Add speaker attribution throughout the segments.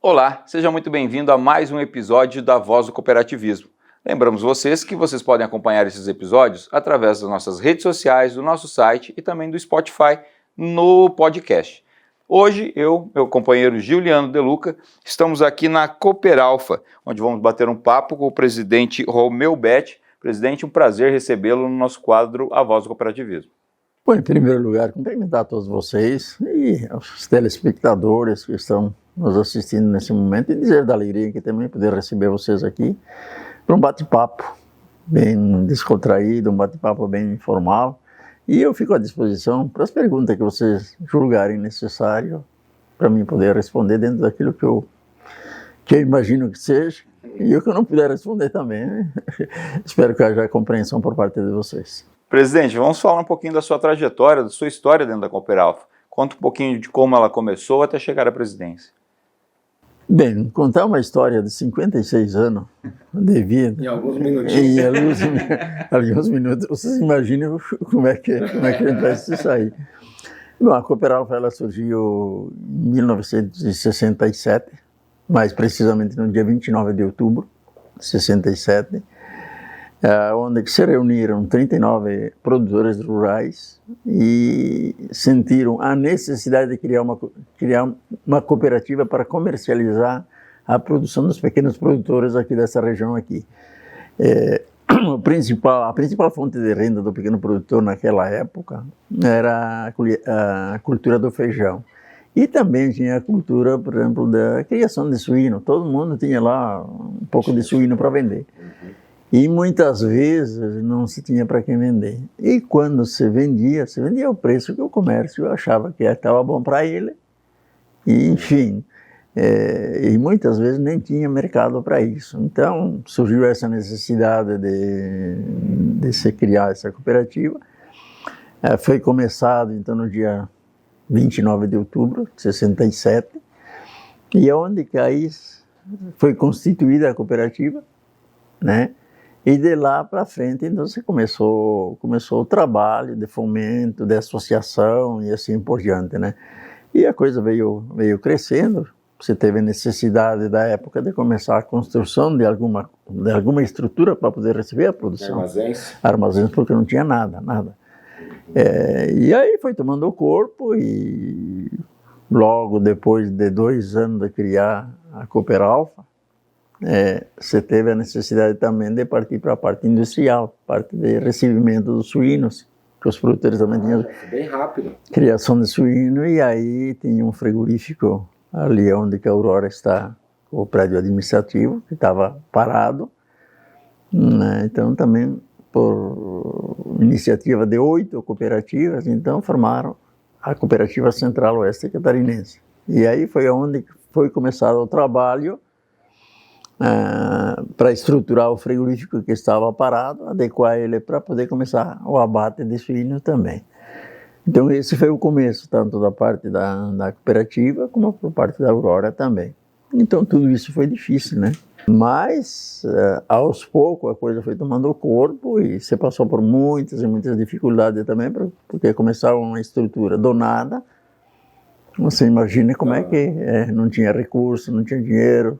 Speaker 1: Olá, seja muito bem-vindo a mais um episódio da Voz do Cooperativismo. Lembramos vocês que vocês podem acompanhar esses episódios através das nossas redes sociais, do nosso site e também do Spotify no podcast. Hoje, meu companheiro Giuliano De Luca, estamos aqui na Cooperalfa, onde vamos bater um papo com o presidente Romeu Betti. Presidente, um prazer recebê-lo no nosso quadro A Voz do Cooperativismo.
Speaker 2: Bom, em primeiro lugar, cumprimentar a todos vocês e aos telespectadores que estão nos assistindo nesse momento e dizer da alegria que também poder receber vocês aqui para um bate-papo bem descontraído, um bate-papo bem informal. E eu fico à disposição para as perguntas que vocês julgarem necessário para mim poder responder dentro daquilo que eu imagino que seja e o que eu não puder responder também, né? Espero que haja compreensão por parte de vocês.
Speaker 1: Presidente, vamos falar um pouquinho da sua trajetória, da sua história dentro da Cooperalfa. Conta um pouquinho de como ela começou até chegar à presidência.
Speaker 2: Bem, contar uma história de 56 anos de vida.
Speaker 3: Em alguns minutinhos.
Speaker 2: Alguns minutos. Vocês imaginam como é que a gente vai se sair. Bom, a Cooperalfa ela surgiu em 1967, mais precisamente no dia 29 de outubro de 67, onde se reuniram 39 produtores rurais e sentiram a necessidade de criar uma cooperativa para comercializar a produção dos pequenos produtores aqui dessa região aqui. A principal fonte de renda do pequeno produtor naquela época era a cultura do feijão. E também tinha a cultura, por exemplo, da criação de suíno. Todo mundo tinha lá um pouco de suíno para vender. E muitas vezes não se tinha para quem vender. E quando se vendia o preço que o comércio achava que estava bom para ele. E, enfim, e muitas vezes nem tinha mercado para isso. Então surgiu essa necessidade de se criar essa cooperativa. Foi começado então no dia 29 de outubro de 67. E é onde que aí foi constituída a cooperativa, né? E de lá para frente, então, você começou o trabalho de fomento, de associação e assim por diante, né? E a coisa veio crescendo. Você teve a necessidade da época de começar a construção de alguma estrutura para poder receber a produção. Armazéns, porque não tinha nada. E aí foi tomando o corpo e logo depois de 2 anos de criar a Cooperalfa, você teve a necessidade também de partir para a parte industrial, parte de recebimento dos suínos, que os produtores também tinham
Speaker 3: Bem rápido.
Speaker 2: Criação de suíno, e aí tinha um frigorífico ali onde que a Aurora está, o prédio administrativo, que estava parado, né? Então também por iniciativa de 8 cooperativas, então formaram a Cooperativa Central Oeste Catarinense. E aí foi onde foi começado o trabalho para estruturar o frigorífico que estava parado, adequar ele para poder começar o abate de suínos também. Então esse foi o começo, tanto da parte da cooperativa como por parte da Aurora também. Então tudo isso foi difícil, né? Mas aos poucos a coisa foi tomando corpo e se passou por muitas e muitas dificuldades também, porque começava uma estrutura do nada. Você imagina como é que não tinha recurso, não tinha dinheiro,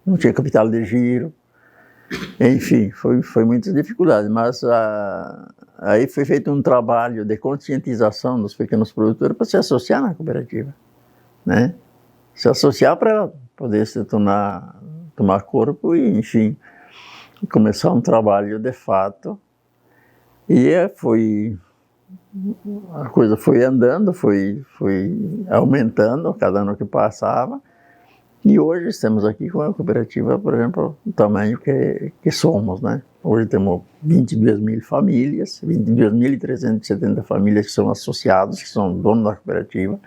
Speaker 2: não tinha capital de giro, enfim, foi muitas dificuldades, mas aí foi feito um trabalho de conscientização dos pequenos produtores para se associar na cooperativa, né? Se associar para poder se tomar corpo e, enfim, começar um trabalho de fato. E a coisa foi andando, foi aumentando cada ano que passava. E hoje estamos aqui com a cooperativa, por exemplo, o tamanho que somos, né? Hoje temos 22 mil famílias, 22.370 famílias que são associados, que são donos da cooperativa.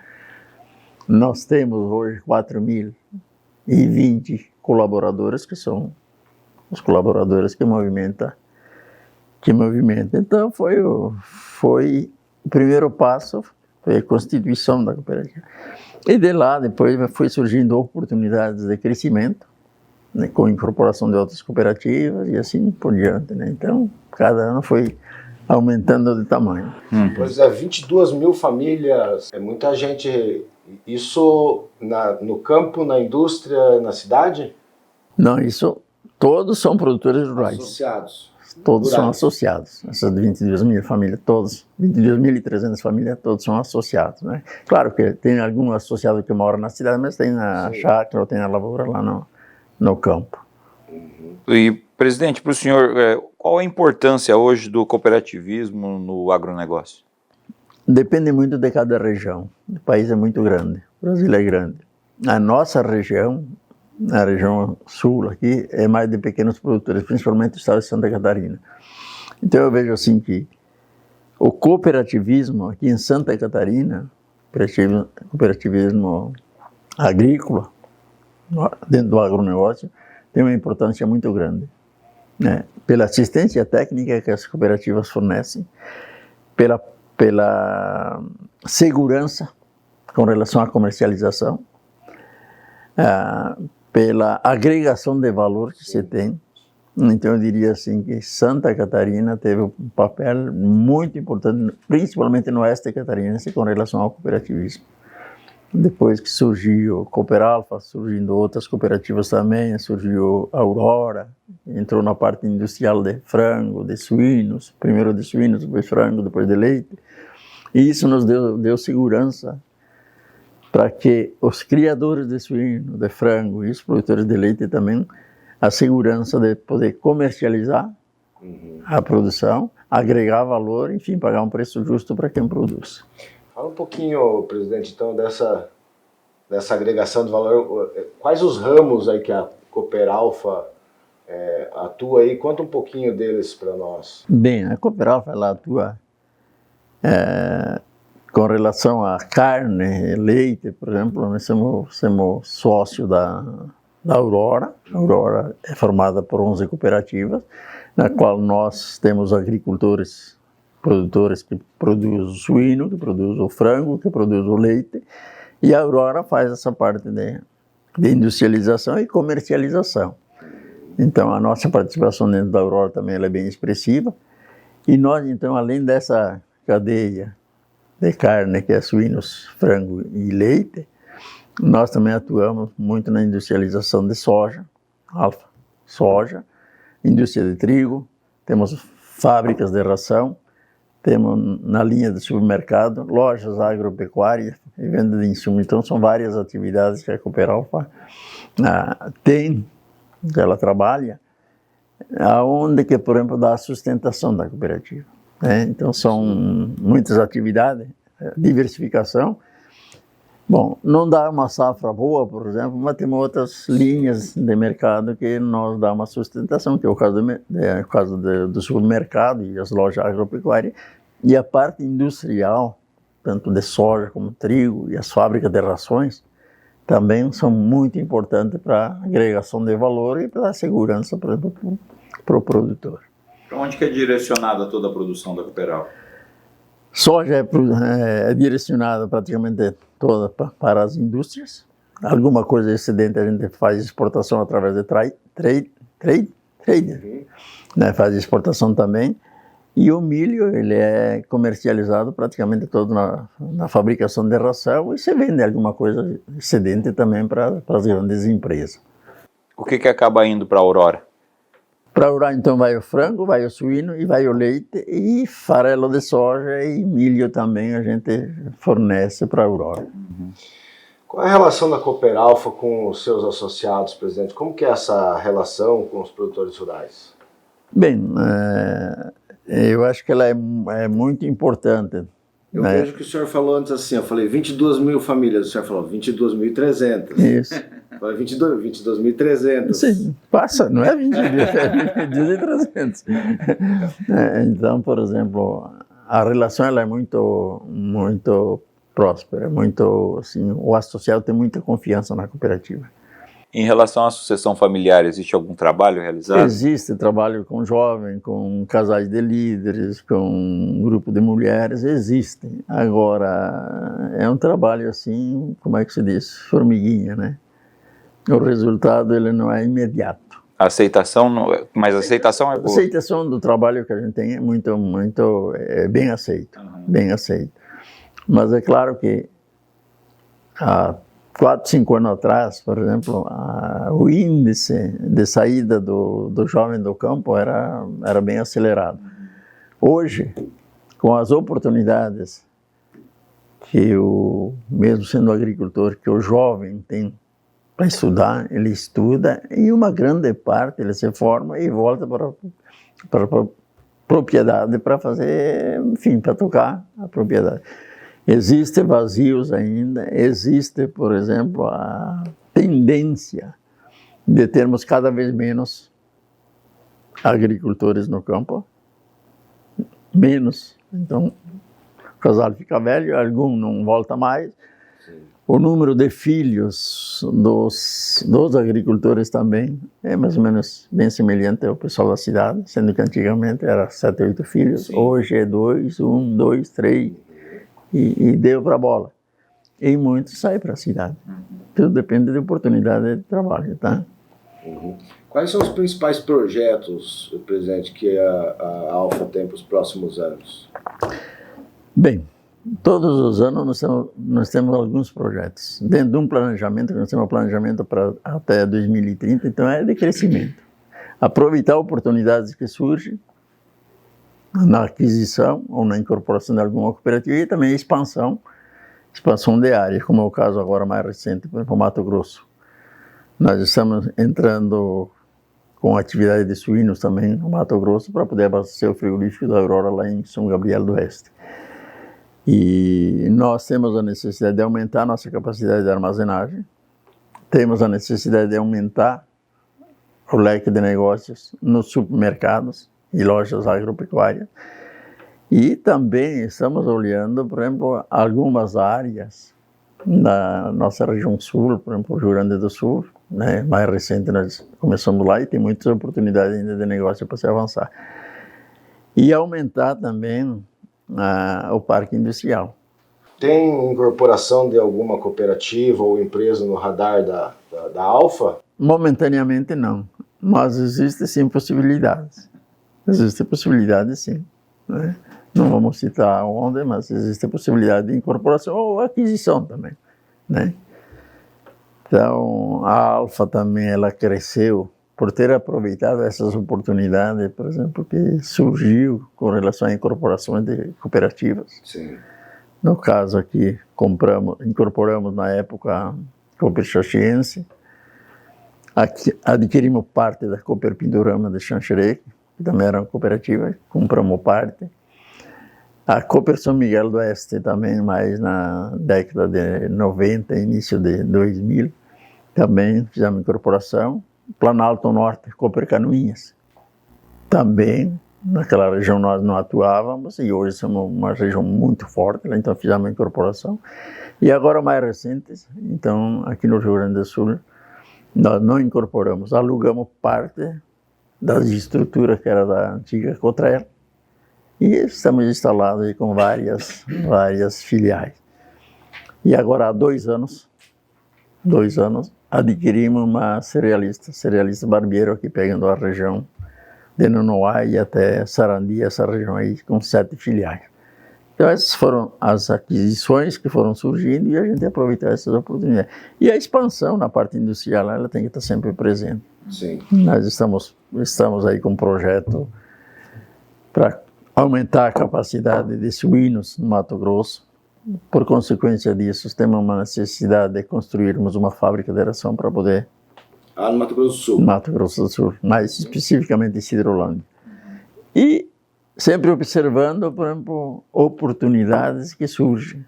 Speaker 2: Nós temos hoje 4.020 colaboradores, que são os colaboradores que movimentam. Então foi o primeiro passo, foi a constituição da cooperativa. E de lá, depois, foi surgindo oportunidades de crescimento, né, com a incorporação de outras cooperativas e assim por diante, né? Então, cada ano foi aumentando de tamanho.
Speaker 3: Pois é, 22 mil famílias, é muita gente Isso no campo, na indústria, na cidade?
Speaker 2: Não, isso todos são produtores rurais.
Speaker 3: Associados.
Speaker 2: Todos são
Speaker 3: Rurais.
Speaker 2: associados. Essas 22 mil famílias, todos, 22.300 famílias, todos são associados, né? Claro que tem algum associado que mora na cidade, mas tem na chácara ou tem na lavoura lá no campo.
Speaker 1: E, presidente, para o senhor, qual a importância hoje do cooperativismo no agronegócio?
Speaker 2: Depende muito de cada região. O país é muito grande, o Brasil é grande. A nossa região, a região sul aqui, é mais de pequenos produtores, principalmente o estado de Santa Catarina. Então eu vejo assim que o cooperativismo aqui em Santa Catarina, cooperativismo agrícola, dentro do agronegócio, tem uma importância muito grande, né? Pela assistência técnica que as cooperativas fornecem, pela segurança com relação à comercialização, pela agregação de valor que se tem. Então eu diria assim que Santa Catarina teve um papel muito importante, principalmente no oeste catarinense, com relação ao cooperativismo. Depois que surgiu o Cooperalfa, surgindo outras cooperativas também, surgiu a Aurora, entrou na parte industrial de frango, de suínos, primeiro de suínos, depois frango, depois de leite. E isso nos deu segurança para que os criadores de suíno, de frango e os produtores de leite também, a segurança de poder comercializar a produção, agregar valor, enfim, pagar um preço justo para quem produz.
Speaker 3: Fala um pouquinho, presidente, então, dessa agregação de valor. Quais os ramos aí que a Cooperalfa atua aí? Conta um pouquinho deles para nós.
Speaker 2: Bem, a Cooperalfa ela atua com relação a carne, leite, por exemplo. Nós somos sócio da Aurora. A Aurora é formada por 11 cooperativas, na qual nós temos agricultores, produtores que produzem o suíno, que produzem o frango, que produzem o leite, e a Aurora faz essa parte de industrialização e comercialização. Então, a nossa participação dentro da Aurora também ela é bem expressiva, e nós, então, além dessa cadeia de carne, que é suínos, frango e leite, nós também atuamos muito na industrialização de soja, soja, indústria de trigo, temos fábricas de ração, temos na linha de supermercado, lojas agropecuárias e venda de insumos. Então, são várias atividades que a Cooperalfa tem, que ela trabalha, aonde que, por exemplo, dá a sustentação da cooperativa, né? Então, são muitas atividades, diversificação. Bom, não dá uma safra boa, por exemplo, mas temos outras linhas de mercado que nos dá uma sustentação, que é o caso do supermercado e as lojas agropecuárias, e a parte industrial, tanto de soja como trigo, e as fábricas de rações, também são muito importantes para a agregação de valor e para a segurança, por exemplo, para o produtor.
Speaker 1: Para onde que é direcionada toda a produção da Cooperalfa?
Speaker 2: Soja é direcionada praticamente toda para as indústrias. Alguma coisa excedente a gente faz exportação através de trade, né? Faz exportação também. E o milho, ele é comercializado praticamente todo na fabricação de ração e se vende alguma coisa excedente também para as grandes empresas.
Speaker 1: O que acaba indo para a Aurora?
Speaker 2: Para a Aurora, então, vai o frango, vai o suíno e vai o leite e farelo de soja e milho também a gente fornece para a Aurora.
Speaker 3: Qual é a relação da Cooperalfa com os seus associados, presidente? Como que é essa relação com os produtores rurais?
Speaker 2: Bem, eu acho que ela é muito importante.
Speaker 3: Eu vejo que o senhor falou antes assim, eu falei 22 mil famílias, o senhor falou 22.300.
Speaker 2: Isso.
Speaker 3: Falei 22.300.
Speaker 2: Sim, passa, não é 22, é 22.300. Então, por exemplo, a relação ela é muito próspera, muito, assim, o associado tem muita confiança na cooperativa.
Speaker 1: Em relação à sucessão familiar, existe algum trabalho realizado?
Speaker 2: Existe trabalho com jovens, com casais de líderes, com um grupo de mulheres, existem. Agora, é um trabalho assim, como é que se diz, formiguinha, né? O resultado ele não é imediato.
Speaker 1: A aceitação, mas a aceitação é boa?
Speaker 2: A aceitação do trabalho que a gente tem é muito bem aceito, bem aceito. Mas é claro que há 4, 5 anos atrás, por exemplo, o índice de saída do jovem do campo era bem acelerado. Hoje, com as oportunidades que mesmo sendo agricultor, que o jovem tem para estudar, ele estuda e uma grande parte ele se forma e volta para a propriedade para fazer, enfim, para tocar a propriedade. Existem vazios ainda, existe, por exemplo, a tendência de termos cada vez menos agricultores no campo, menos, então o casal fica velho, algum não volta mais. Sim. O número de filhos dos agricultores também é mais ou menos bem semelhante ao pessoal da cidade, sendo que antigamente era 7, 8 filhos, sim, hoje é 2, 1, 2, 3, e deu para a bola. E muitos saem para a cidade. Tudo depende da oportunidade de trabalho, tá?
Speaker 3: Uhum. Quais são os principais projetos, presidente, que a Alfa tem para os próximos anos?
Speaker 2: Bem, todos os anos nós temos alguns projetos. Dentro de um planejamento, nós temos um planejamento para até 2030, então é de crescimento. Aproveitar oportunidades que surgem na aquisição ou na incorporação de alguma cooperativa e também expansão de área, como é o caso agora mais recente, por exemplo, Mato Grosso. Nós estamos entrando com atividade de suínos também no Mato Grosso para poder abastecer o frigorífico da Aurora lá em São Gabriel do Oeste. E nós temos a necessidade de aumentar a nossa capacidade de armazenagem, temos a necessidade de aumentar o leque de negócios nos supermercados e lojas agropecuárias. E também estamos olhando, por exemplo, algumas áreas da nossa região sul, por exemplo, o Rio Grande do Sul, né? Mais recente nós começamos lá e tem muitas oportunidades ainda de negócio para se avançar. E aumentar também o parque industrial.
Speaker 3: Tem incorporação de alguma cooperativa ou empresa no radar da Alfa?
Speaker 2: Momentaneamente não, mas existem sim possibilidades. Existem possibilidades sim, né? Não vamos citar onde, mas existe a possibilidade de incorporação ou aquisição também, né? Então, a Alfa também, ela cresceu por ter aproveitado essas oportunidades, por exemplo, que surgiu com relação à incorporação de cooperativas.
Speaker 3: Sim.
Speaker 2: No caso aqui, incorporamos na época a Cooper Xaxiense, adquirimos parte da Cooper Pindorama de Xanxerê, que também era uma cooperativa, compramos parte. A Cooper São Miguel do Oeste também, mais na década de 90, início de 2000, também fizemos incorporação. Planalto Norte, Cooper Canoinhas. Também, naquela região nós não atuávamos, e hoje somos uma região muito forte, então fizemos a incorporação. E agora, mais recentes, então, aqui no Rio Grande do Sul, nós não incorporamos, alugamos parte das estruturas que era da antiga Cotrel, e estamos instalados aí com várias filiais. E agora, há 2 anos, adquirimos uma cerealista Barbeiro, aqui pegando a região de Nonoá e até Sarandi, essa região aí, com 7 filiais. Então, essas foram as aquisições que foram surgindo e a gente aproveitar essas oportunidades. E a expansão na parte industrial, ela tem que estar sempre presente.
Speaker 3: Sim.
Speaker 2: Nós estamos aí com um projeto para aumentar a capacidade de suínos no Mato Grosso. Por consequência disso, temos uma necessidade de construirmos uma fábrica de ração para poder...
Speaker 3: no Mato Grosso do Sul.
Speaker 2: Mato Grosso do Sul, mais especificamente em Cidrolândia. E sempre observando, por exemplo, oportunidades que surgem.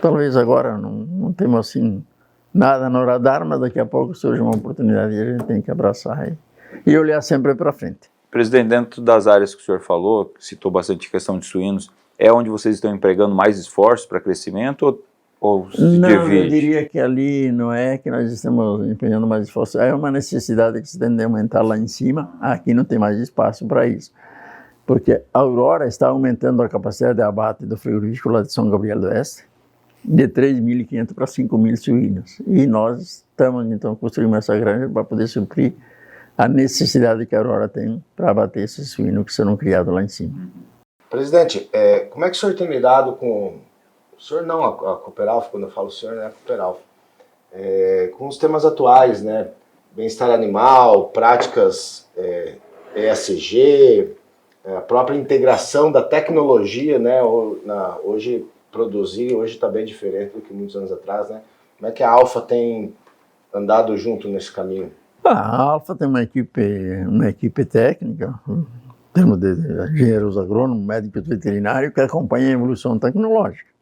Speaker 2: Talvez agora não temos assim nada no radar, mas daqui a pouco surge uma oportunidade e a gente tem que abraçar e olhar sempre para frente.
Speaker 1: Presidente, dentro das áreas que o senhor falou, citou bastante questão de suínos, é onde vocês estão empregando mais esforços para crescimento ou se
Speaker 2: não,
Speaker 1: divide?
Speaker 2: Eu diria que ali não é que nós estamos empenhando mais esforços, é uma necessidade que se tem de aumentar lá em cima, aqui não tem mais espaço para isso. Porque a Aurora está aumentando a capacidade de abate do frigorífico lá de São Gabriel do Oeste, de 3.500 para 5.000 suínos. E nós estamos, então, construindo essa granja para poder suprir a necessidade que a Aurora tem para abater esses suínos que serão criados lá em cima.
Speaker 3: Presidente, como é que o senhor tem lidado com senhor não, a Cooperalfa, quando eu falo senhor, não é a Cooperalfa, com os temas atuais, né? Bem-estar animal, práticas ESG, a própria integração da tecnologia, né? Hoje está bem diferente do que muitos anos atrás, né? Como é que a Alfa tem andado junto nesse caminho?
Speaker 2: A Alfa tem uma equipe técnica, temos de engenheiros agrônomos, médicos veterinários que acompanham a evolução tecnológica.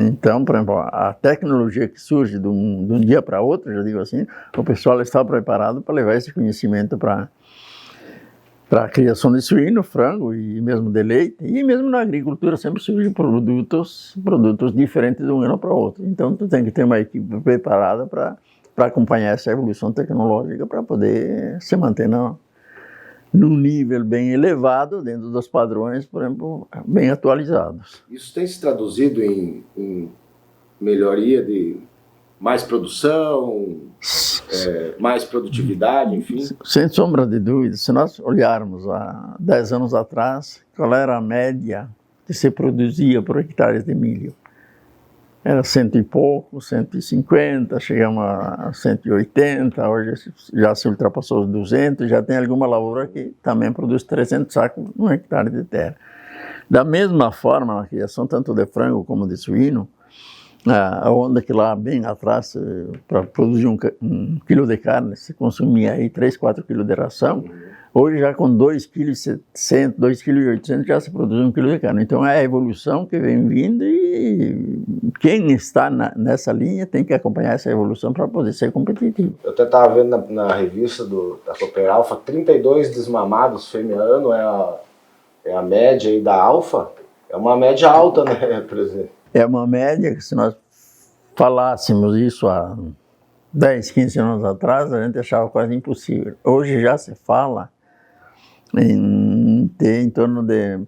Speaker 2: Então, por exemplo, a tecnologia que surge de um dia para outro, já digo assim, o pessoal está preparado para levar esse conhecimento para a criação de suíno, frango e mesmo de leite. E mesmo na agricultura sempre surgem produtos diferentes de um ano para o outro. Então, tu tem que ter uma equipe preparada para acompanhar essa evolução tecnológica para poder se manter num nível bem elevado, dentro dos padrões, por exemplo, bem atualizados.
Speaker 3: Isso tem se traduzido em melhoria de mais produção, mais produtividade, enfim?
Speaker 2: Sem sombra de dúvida, se nós olharmos há 10 anos atrás, qual era a média que se produzia por hectare de milho? Era 100 e pouco, 150, chegamos a 180, hoje já se ultrapassou os 200, já tem alguma lavoura que também produz 300 sacos num hectare de terra. Da mesma forma, na criação tanto de frango como de suíno, onde que lá bem atrás, para produzir um quilo de carne, se consumia aí 3, 4 quilos de ração, hoje já com 2,7 kg, 2,8 kg já se produz 1 quilo de carne. Então é a evolução que vem vindo e quem está nessa linha tem que acompanhar essa evolução para poder ser competitivo.
Speaker 3: Eu até estava vendo na revista da Cooperalfa, 32 desmamados fêmea ano é a média aí da Alfa. É uma média alta, né, presidente?
Speaker 2: É uma média que se nós falássemos isso há 10, 15 anos atrás, a gente achava quase impossível. Hoje já se fala em ter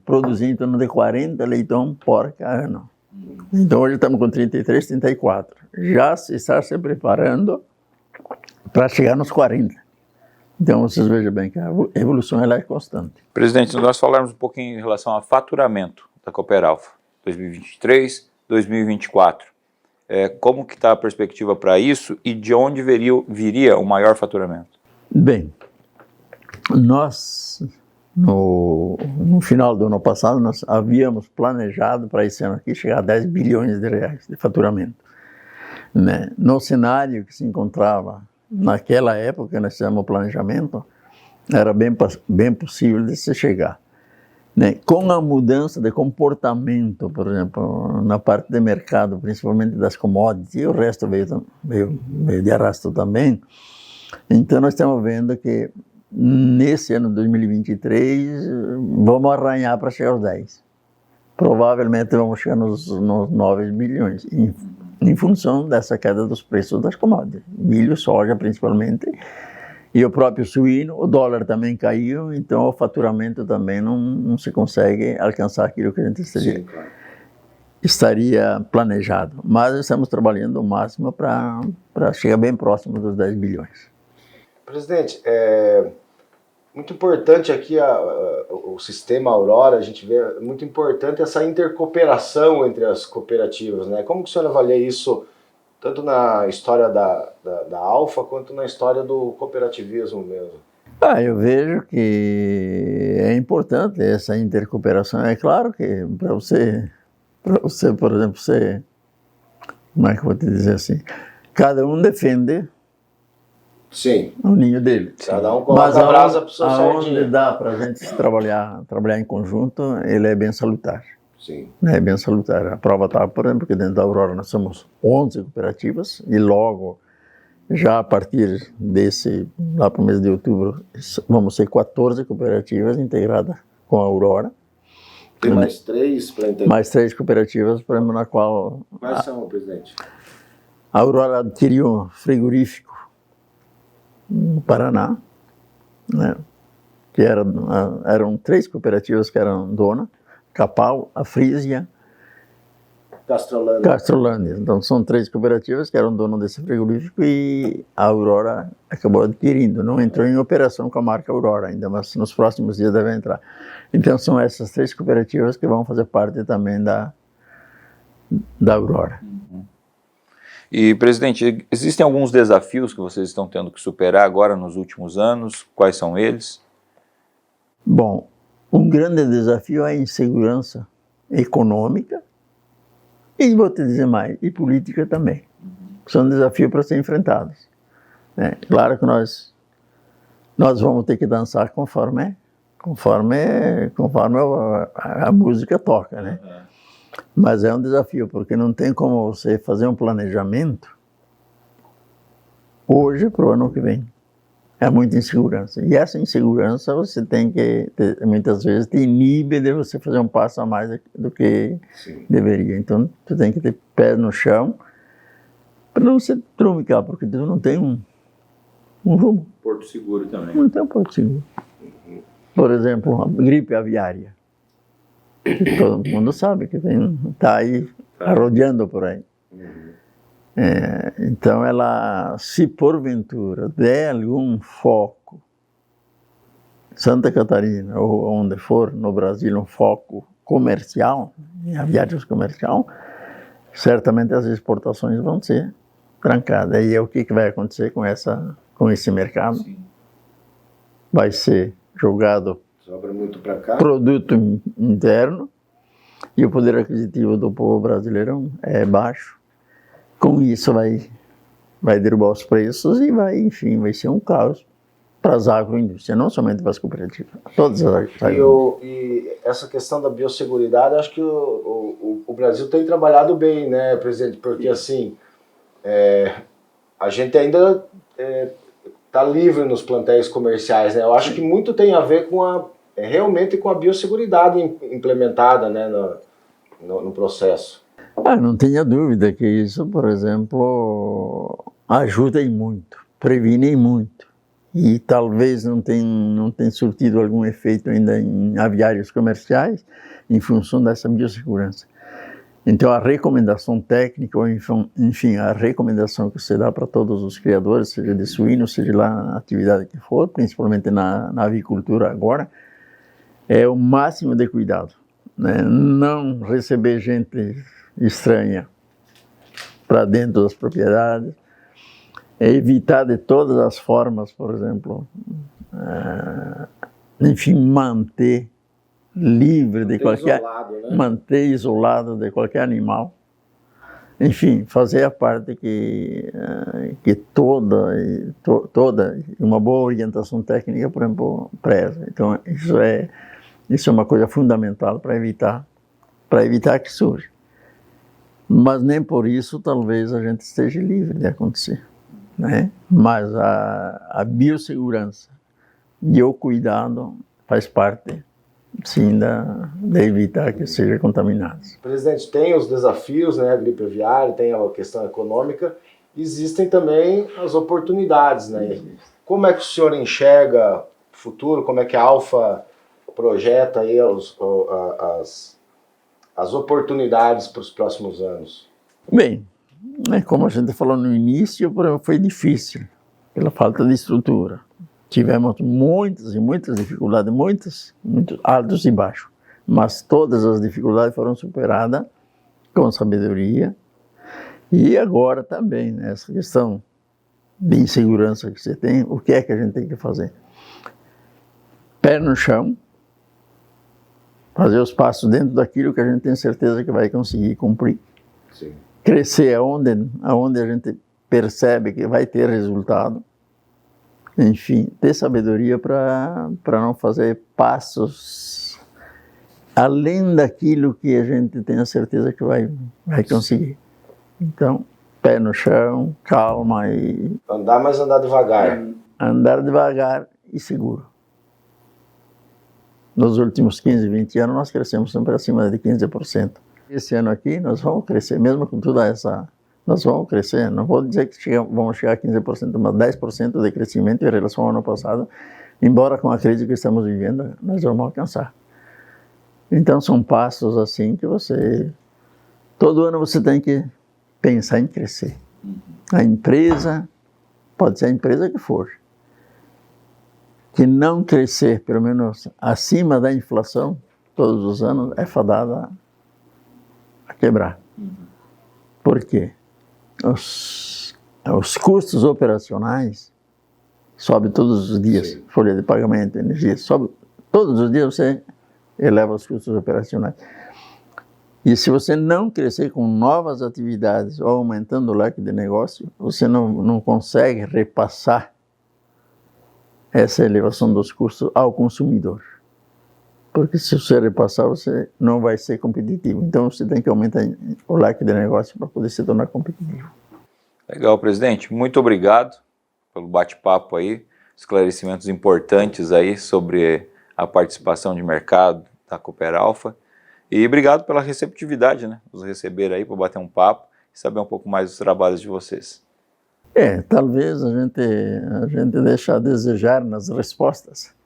Speaker 2: produzir em torno de 40 leitão porca ano. Então hoje estamos com 33, 34. Já se está se preparando para chegar nos 40. Então vocês vejam bem que a evolução ela é constante.
Speaker 1: Presidente, nós falarmos um pouquinho em relação ao faturamento da Cooperalfa, 2023, 2024. Como que está a perspectiva para isso e de onde viria o maior faturamento?
Speaker 2: Bem, nós, no final do ano passado, nós havíamos planejado para esse ano aqui chegar a 10 bilhões de reais de faturamento. Né? No cenário que se encontrava naquela época, nós fizemos o planejamento, era bem possível de se chegar. Né? Com a mudança de comportamento, por exemplo, na parte de mercado, principalmente das commodities, e o resto veio de arrasto também, então nós estamos vendo que nesse ano 2023 vamos arranhar para chegar aos 10. Provavelmente vamos chegar nos 9 bilhões, em função dessa queda dos preços das commodities, milho, soja principalmente, e o próprio suíno. O dólar também caiu, então o faturamento também não se consegue alcançar aquilo que a gente estaria planejado. Mas estamos trabalhando o máximo para chegar bem próximo dos 10 bilhões.
Speaker 3: Presidente, muito importante aqui o sistema Aurora, a gente vê muito importante essa intercooperação entre as cooperativas, né? Como que o senhor avalia isso, tanto na história da Alfa, quanto na história do cooperativismo mesmo?
Speaker 2: Eu vejo que é importante essa intercooperação. É claro que para você, por exemplo, como é que eu vou te dizer assim, cada um defende
Speaker 3: Sim.
Speaker 2: o ninho dele.
Speaker 3: Cada um coloca a brasa para o seu
Speaker 2: sardinha. Onde dá para a gente trabalhar em conjunto, ele é bem salutar.
Speaker 3: Sim.
Speaker 2: É bem salutar. A prova está, por exemplo, que dentro da Aurora nós somos 11 cooperativas e logo, já a partir lá para o mês de outubro, vamos ser 14 cooperativas integradas com a Aurora.
Speaker 3: Tem mais 3 para integrar?
Speaker 2: Mais 3 cooperativas, por exemplo, na qual...
Speaker 3: Quais são, presidente?
Speaker 2: A Aurora adquiriu um frigorífico no Paraná, né, que eram 3 cooperativas que eram dona, Capal, a Frisia, Castrolândia. Então são 3 cooperativas que eram donas desse frigorífico e a Aurora acabou adquirindo. Não entrou em operação com a marca Aurora ainda, mas nos próximos dias deve entrar. Então são essas 3 cooperativas que vão fazer parte também da Aurora.
Speaker 1: E, presidente, existem alguns desafios que vocês estão tendo que superar agora nos últimos anos? Quais são eles?
Speaker 2: Bom, um grande desafio é a insegurança econômica e, vou te dizer mais, e política também. São desafios para ser enfrentados. Claro que nós vamos ter que dançar conforme a música toca, né? Mas é um desafio, porque não tem como você fazer um planejamento hoje para o ano que vem. É muita insegurança. E essa insegurança você tem que, muitas vezes, te inibe de você fazer um passo a mais do que deveria. Então, tu tem que ter pé no chão para não se truncar, porque tu não tem um rumo.
Speaker 1: Porto seguro também.
Speaker 2: Não tem um porto seguro. Por exemplo, a gripe aviária. Todo mundo sabe que está aí rodeando por aí. Então, ela, se porventura der algum foco, Santa Catarina ou onde for no Brasil, um foco comercial, em aviários comercial, certamente as exportações vão ser trancadas. E o que vai acontecer com esse mercado?
Speaker 1: Sim.
Speaker 2: Vai ser jogado
Speaker 3: Sobra muito para cá.
Speaker 2: Produto interno, e o poder aquisitivo do povo brasileiro é baixo. Com isso vai derrubar os preços e vai ser um caos para as agroindústrias, não somente para as cooperativas, todas as agroindústrias.
Speaker 3: E essa questão da biosseguridade, acho que o Brasil tem trabalhado bem, né, presidente? Porque assim, a gente ainda está livre nos plantéis comerciais, né? Eu acho que muito tem a ver realmente com a biosseguridade implementada, né, no processo.
Speaker 2: Não tenha dúvida que isso, por exemplo, ajuda e muito, previne muito. E talvez não tenha surtido algum efeito ainda em aviários comerciais em função dessa biossegurança. Então, a recomendação técnica, ou enfim, a recomendação que se dá para todos os criadores, seja de suínos, seja lá na atividade que for, principalmente na avicultura agora, é o máximo de cuidado, né? Não receber gente estranha para dentro das propriedades, evitar de todas as formas, por exemplo, enfim, manter livre de qualquer, manter isolado de qualquer animal, enfim, fazer a parte que toda uma boa orientação técnica, por exemplo, preza. Então isso é uma coisa fundamental para evitar que surja. Mas nem por isso talvez a gente esteja livre de acontecer, né? Mas a biossegurança e o cuidado faz parte, sim, de evitar que sejam contaminados.
Speaker 3: Presidente, tem os desafios, né, a gripe aviária, tem a questão econômica, existem também as oportunidades, né? Como é que o senhor enxerga o futuro, como é que a Alfa projeta aí as oportunidades para os próximos anos?
Speaker 2: Bem, como a gente falou no início, foi difícil, pela falta de estrutura. Tivemos muitas e muitas dificuldades, muitos altos e baixos, mas todas as dificuldades foram superadas com sabedoria. E agora também, né, essa questão de insegurança que você tem, o que é que a gente tem que fazer? Pé no chão, fazer os passos dentro daquilo que a gente tem certeza que vai conseguir cumprir.
Speaker 3: Sim.
Speaker 2: Crescer aonde a gente percebe que vai ter resultado. Enfim, ter sabedoria para não fazer passos além daquilo que a gente tem a certeza que vai conseguir. Então, pé no chão, calma e...
Speaker 3: Andar, mas andar devagar.
Speaker 2: Andar devagar e seguro. Nos últimos 15, 20 anos, nós crescemos sempre acima de 15%. Esse ano aqui, nós vamos crescer, mesmo com toda essa... Nós vamos crescer, não vou dizer que vamos chegar a 15%, mas 10% de crescimento em relação ao ano passado, embora com a crise que estamos vivendo, nós vamos alcançar. Então, são passos assim que todo ano você tem que pensar em crescer. A empresa, pode ser a empresa que for, que não crescer, pelo menos acima da inflação, todos os anos, é fadada a quebrar. Por quê? Os custos operacionais sobem todos os dias.
Speaker 3: Sim.
Speaker 2: Folha de pagamento, energia, sobe. Todos os dias você eleva os custos operacionais. E se você não crescer com novas atividades ou aumentando o leque de negócio, você não consegue repassar essa elevação dos custos ao consumidor. Porque se você repassar, você não vai ser competitivo. Então você tem que aumentar o leque de negócio para poder se tornar competitivo.
Speaker 1: Legal, presidente. Muito obrigado pelo bate-papo aí, esclarecimentos importantes aí sobre a participação de mercado da Cooperalfa. E obrigado pela receptividade, né? Nos receber aí para bater um papo e saber um pouco mais dos trabalhos de vocês.
Speaker 2: Talvez a gente deixe a desejar nas respostas.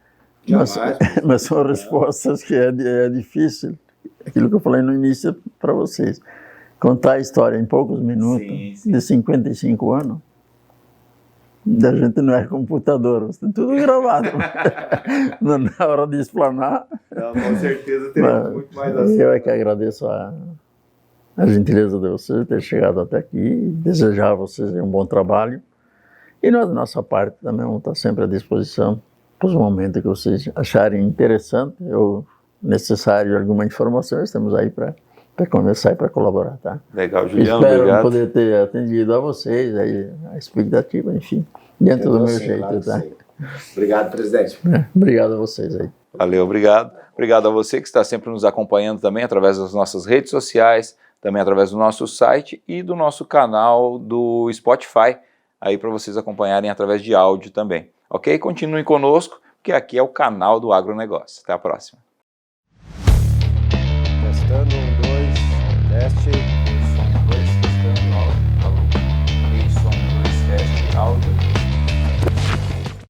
Speaker 2: Mas são respostas que é difícil. Aquilo que eu falei no início para vocês. Contar a história em poucos minutos, de 55 anos, a gente não é computador, tem tudo gravado. Na hora de explanar.
Speaker 3: Não, com certeza teremos muito mais assunto.
Speaker 2: Eu é que agradeço a gentileza de vocês ter chegado até aqui e desejar a vocês um bom trabalho. E nós, da nossa parte, também vamos estar sempre à disposição para os momentos que vocês acharem interessante ou necessário alguma informação, estamos aí para conversar e para colaborar, tá?
Speaker 1: Legal, Juliano,
Speaker 2: Espero
Speaker 1: obrigado.
Speaker 2: poder ter atendido a vocês, aí, a expectativa, enfim, dentro do meu jeito,
Speaker 3: claro,
Speaker 2: tá?
Speaker 3: sim. Obrigado, presidente.
Speaker 2: Obrigado a vocês aí.
Speaker 1: Valeu, obrigado. Obrigado a você que está sempre nos acompanhando também através das nossas redes sociais, também através do nosso site e do nosso canal do Spotify, aí para vocês acompanharem através de áudio também. Ok? Continuem conosco, porque aqui é o canal do agronegócio. Até a próxima.